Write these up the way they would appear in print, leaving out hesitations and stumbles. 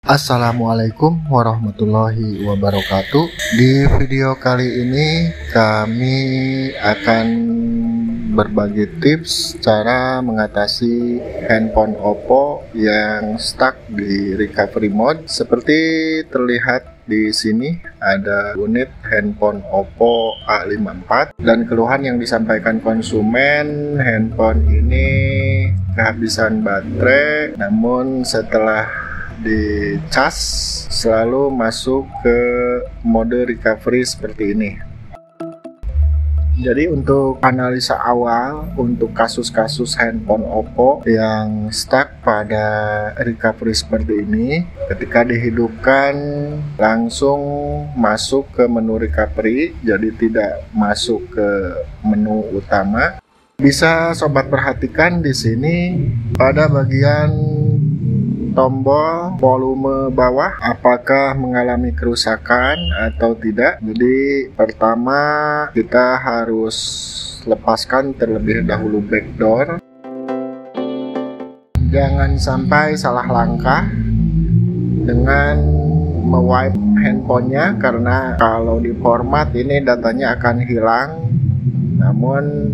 Assalamualaikum warahmatullahi wabarakatuh. Di video kali ini kami akan berbagi tips cara mengatasi handphone Oppo yang stuck di recovery mode. Seperti terlihat di sini ada unit handphone Oppo A54 dan keluhan yang disampaikan konsumen, handphone ini kehabisan baterai, namun setelah dicas selalu masuk ke mode recovery seperti ini. Jadi untuk analisa awal untuk kasus-kasus handphone Oppo yang stuck pada recovery seperti ini, ketika dihidupkan langsung masuk ke menu recovery, jadi tidak masuk ke menu utama. Bisa sobat perhatikan di sini pada bagian tombol volume bawah apakah mengalami kerusakan atau tidak. Jadi pertama kita harus lepaskan terlebih dahulu backdoor. Jangan sampai salah langkah dengan mewipe handphonenya, karena kalau di format ini datanya akan hilang. Namun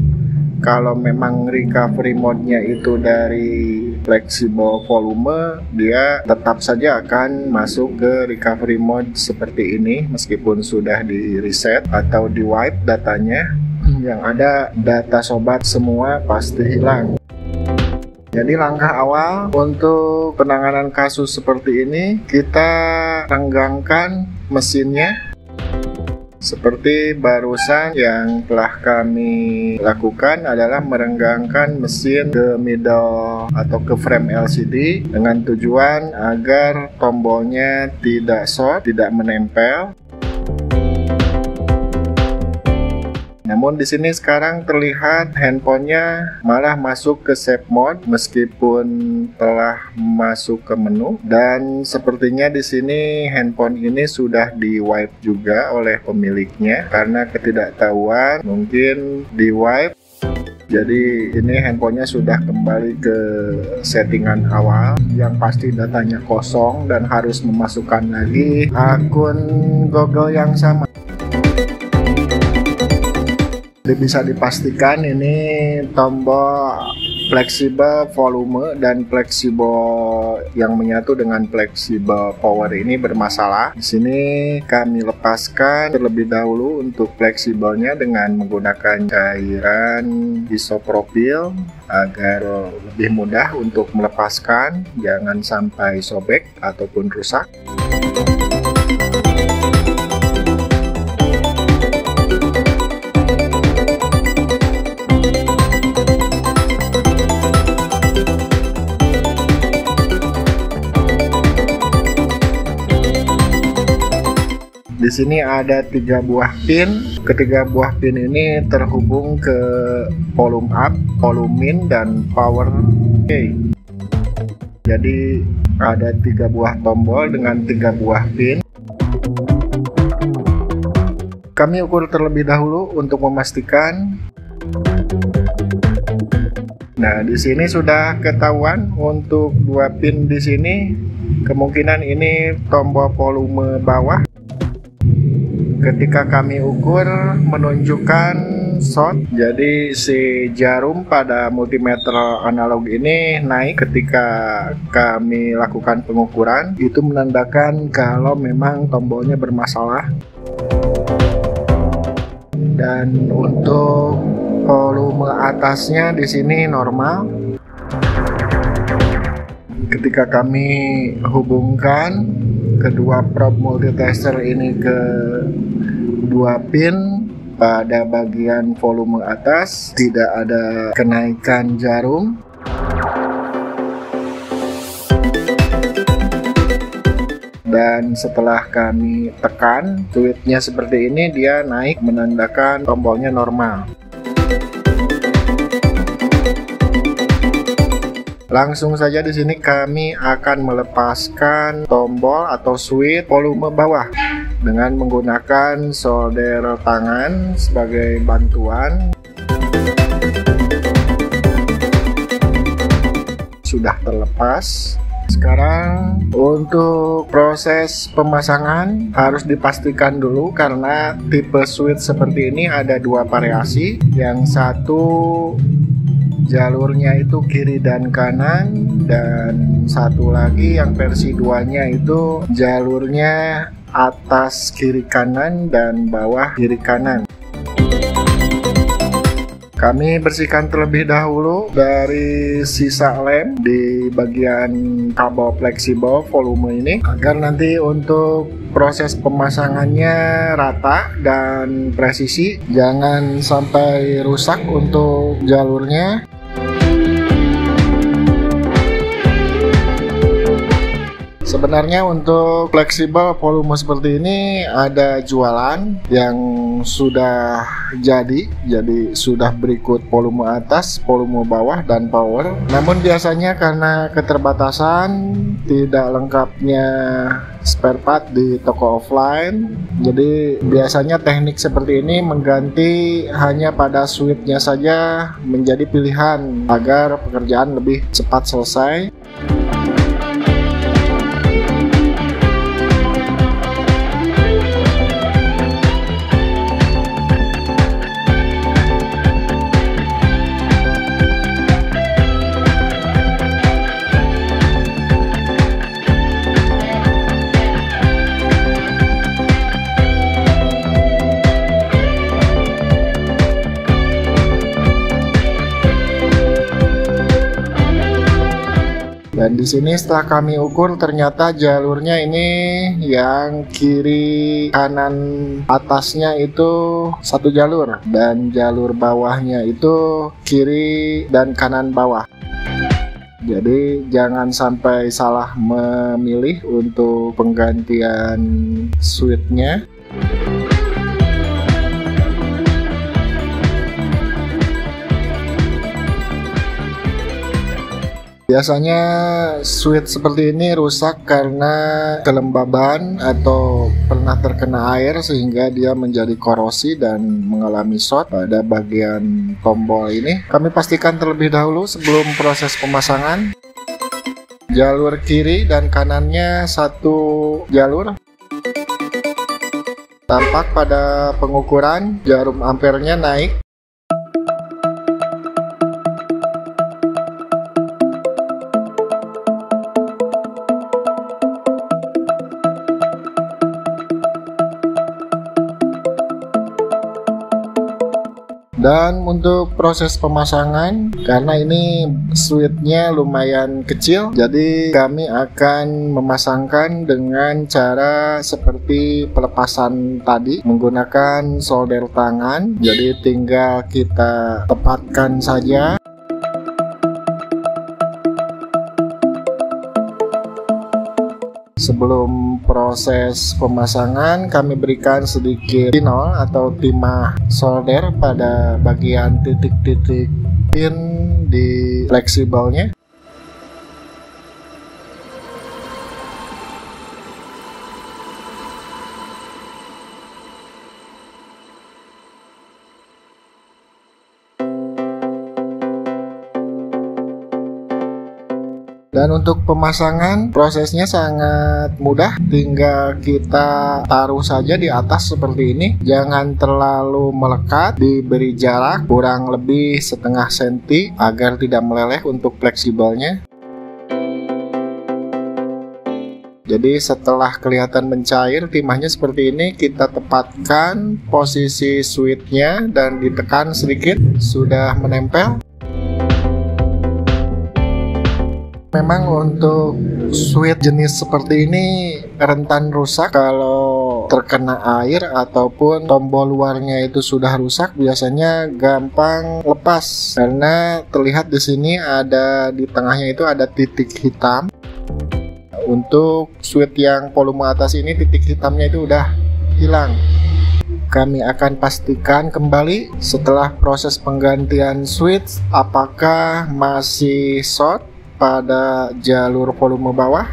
kalau memang recovery mode-nya itu dari flexible volume, dia tetap saja akan masuk ke recovery mode seperti ini meskipun sudah di reset atau di wipe datanya. Yang ada data sobat semua pasti hilang. Jadi langkah awal untuk penanganan kasus seperti ini, kita renggangkan mesinnya seperti barusan. Yang telah kami lakukan adalah merenggangkan mesin ke middle atau ke frame LCD dengan tujuan agar tombolnya tidak short, tidak menempel. Namun di sini sekarang terlihat handphonenya malah masuk ke safe mode meskipun telah masuk ke menu, dan sepertinya di sini handphone ini sudah di wipe juga oleh pemiliknya karena ketidaktahuan, mungkin di wipe. Jadi ini handphonenya sudah kembali ke settingan awal, yang pasti datanya kosong dan harus memasukkan lagi akun Google yang sama. Jadi bisa dipastikan ini tombol flexible volume dan flexible yang menyatu dengan flexible power ini bermasalah. Di sini kami lepaskan terlebih dahulu untuk fleksibelnya dengan menggunakan cairan isopropil agar lebih mudah untuk melepaskan, jangan sampai sobek ataupun rusak. Di sini ada 3 buah pin. Ketiga buah pin ini terhubung ke volume up, volume min, dan power key. Jadi ada 3 buah tombol dengan 3 buah pin. Kami ukur terlebih dahulu untuk memastikan. Nah, di sini sudah ketahuan untuk 2 pin di sini. Kemungkinan ini tombol volume bawah. Ketika kami ukur menunjukkan short, jadi si jarum pada multimeter analog ini naik ketika kami lakukan pengukuran. Itu menandakan kalau memang tombolnya bermasalah. Dan untuk volume atasnya di sini normal. Ketika kami hubungkan kedua probe multitester ini ke 2 pin pada bagian volume atas, tidak ada kenaikan jarum. Dan setelah kami tekan switchnya seperti ini, dia naik menandakan tombolnya normal. Langsung saja di sini kami akan melepaskan tombol atau switch volume bawah dengan menggunakan solder tangan sebagai bantuan. Sudah terlepas. Sekarang untuk proses pemasangan harus dipastikan dulu karena tipe switch seperti ini ada dua variasi. Yang satu jalurnya itu kiri dan kanan, dan satu lagi yang versi 2-nya itu jalurnya atas kiri kanan dan bawah kiri kanan. Kami bersihkan terlebih dahulu dari sisa lem di bagian kabel fleksibel volume ini agar nanti untuk proses pemasangannya rata dan presisi, jangan sampai rusak untuk jalurnya. Sebenarnya untuk fleksibel volume seperti ini ada jualan yang sudah jadi sudah berikut volume atas, volume bawah, dan power. Namun biasanya karena keterbatasan tidak lengkapnya spare part di toko offline, jadi biasanya teknik seperti ini mengganti hanya pada switch-nya saja menjadi pilihan agar pekerjaan lebih cepat selesai. Dan di sini setelah kami ukur ternyata jalurnya ini yang kiri kanan atasnya itu satu jalur dan jalur bawahnya itu kiri dan kanan bawah. Jadi jangan sampai salah memilih untuk penggantian switch-nya. Biasanya switch seperti ini rusak karena kelembaban atau pernah terkena air sehingga dia menjadi korosi dan mengalami short pada bagian tombol ini. Kami pastikan terlebih dahulu sebelum proses pemasangan. Jalur kiri dan kanannya satu jalur. Tampak pada pengukuran jarum ampernya naik. Dan untuk proses pemasangan, karena ini switch-nya lumayan kecil, jadi kami akan memasangkan dengan cara seperti pelepasan tadi menggunakan solder tangan. Jadi tinggal kita tepatkan saja. Sebelum proses pemasangan, kami berikan sedikit tinol atau timah solder pada bagian titik-titik pin di fleksibelnya. Dan untuk pemasangan prosesnya sangat mudah, tinggal kita taruh saja di atas seperti ini. Jangan terlalu melekat, diberi jarak kurang lebih setengah senti agar tidak meleleh untuk fleksibelnya. Jadi setelah kelihatan mencair timahnya seperti ini, kita tepatkan posisi switch-nya dan ditekan sedikit, sudah menempel. Memang untuk switch jenis seperti ini rentan rusak kalau terkena air ataupun tombol luarnya itu sudah rusak, biasanya gampang lepas karena terlihat di sini ada di tengahnya itu ada titik hitam. Untuk switch yang volume atas ini titik hitamnya itu udah hilang. Kami akan pastikan kembali setelah proses penggantian switch apakah masih short pada jalur volume bawah.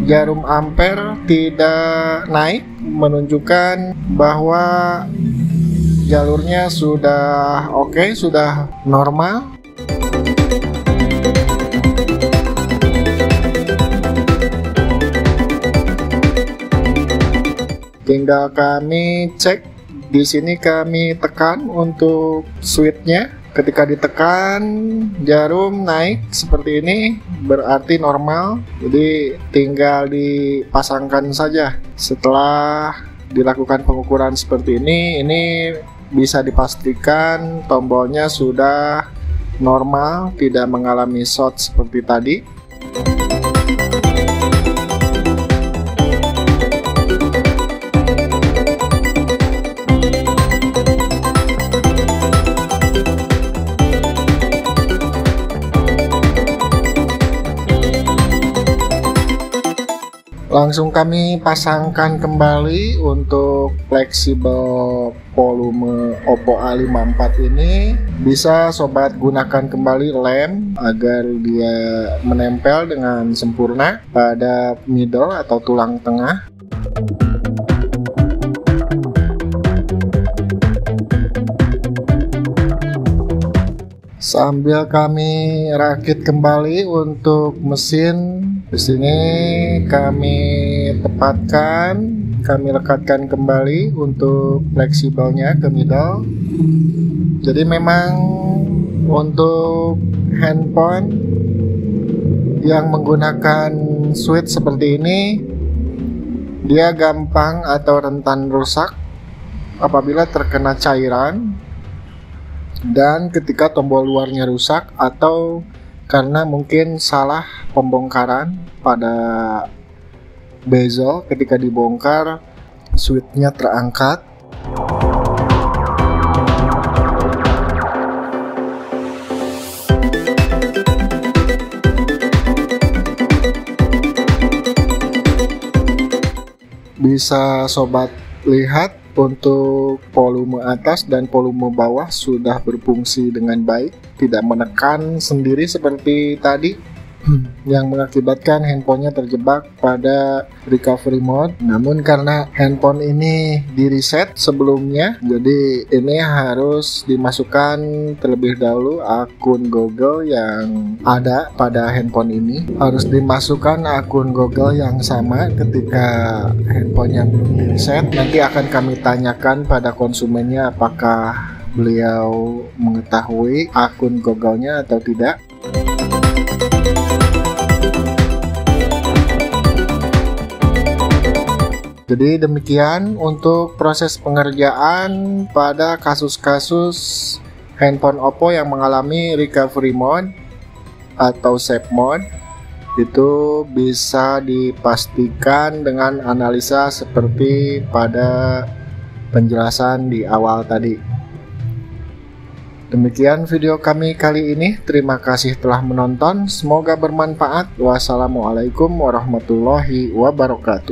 Jarum ampere tidak naik menunjukkan bahwa jalurnya sudah oke, sudah normal. Tinggal kami cek. Di sini kami tekan untuk switchnya. Ketika ditekan, jarum naik seperti ini, berarti normal. Jadi tinggal dipasangkan saja. Setelah dilakukan pengukuran seperti ini bisa dipastikan tombolnya sudah normal, tidak mengalami short seperti tadi. Langsung kami pasangkan kembali untuk fleksibel volume Oppo A54 ini. Bisa sobat gunakan kembali lem agar dia menempel dengan sempurna pada middle atau tulang tengah. Sambil kami rakit kembali untuk mesin, di sini kami tepatkan, kami lekatkan kembali untuk fleksibelnya ke middle. Jadi memang untuk handphone yang menggunakan switch seperti ini, dia gampang atau rentan rusak apabila terkena cairan. Dan ketika tombol luarnya rusak atau karena mungkin salah pembongkaran pada bezel, ketika dibongkar switchnya terangkat. Bisa sobat lihat untuk volume atas dan volume bawah sudah berfungsi dengan baik, tidak menekan sendiri seperti tadi yang mengakibatkan handphonenya terjebak pada recovery mode. Namun karena handphone ini di reset sebelumnya, jadi ini harus dimasukkan terlebih dahulu akun Google yang ada pada handphone ini. Harus dimasukkan akun Google yang sama ketika handphonenya belum di reset. Nanti akan kami tanyakan pada konsumennya apakah beliau mengetahui akun Google-nya atau tidak. Jadi demikian untuk proses pengerjaan pada kasus-kasus handphone Oppo yang mengalami recovery mode atau save mode. Itu bisa dipastikan dengan analisa seperti pada penjelasan di awal tadi. Demikian video kami kali ini. Terima kasih telah menonton. Semoga bermanfaat. Wassalamualaikum warahmatullahi wabarakatuh.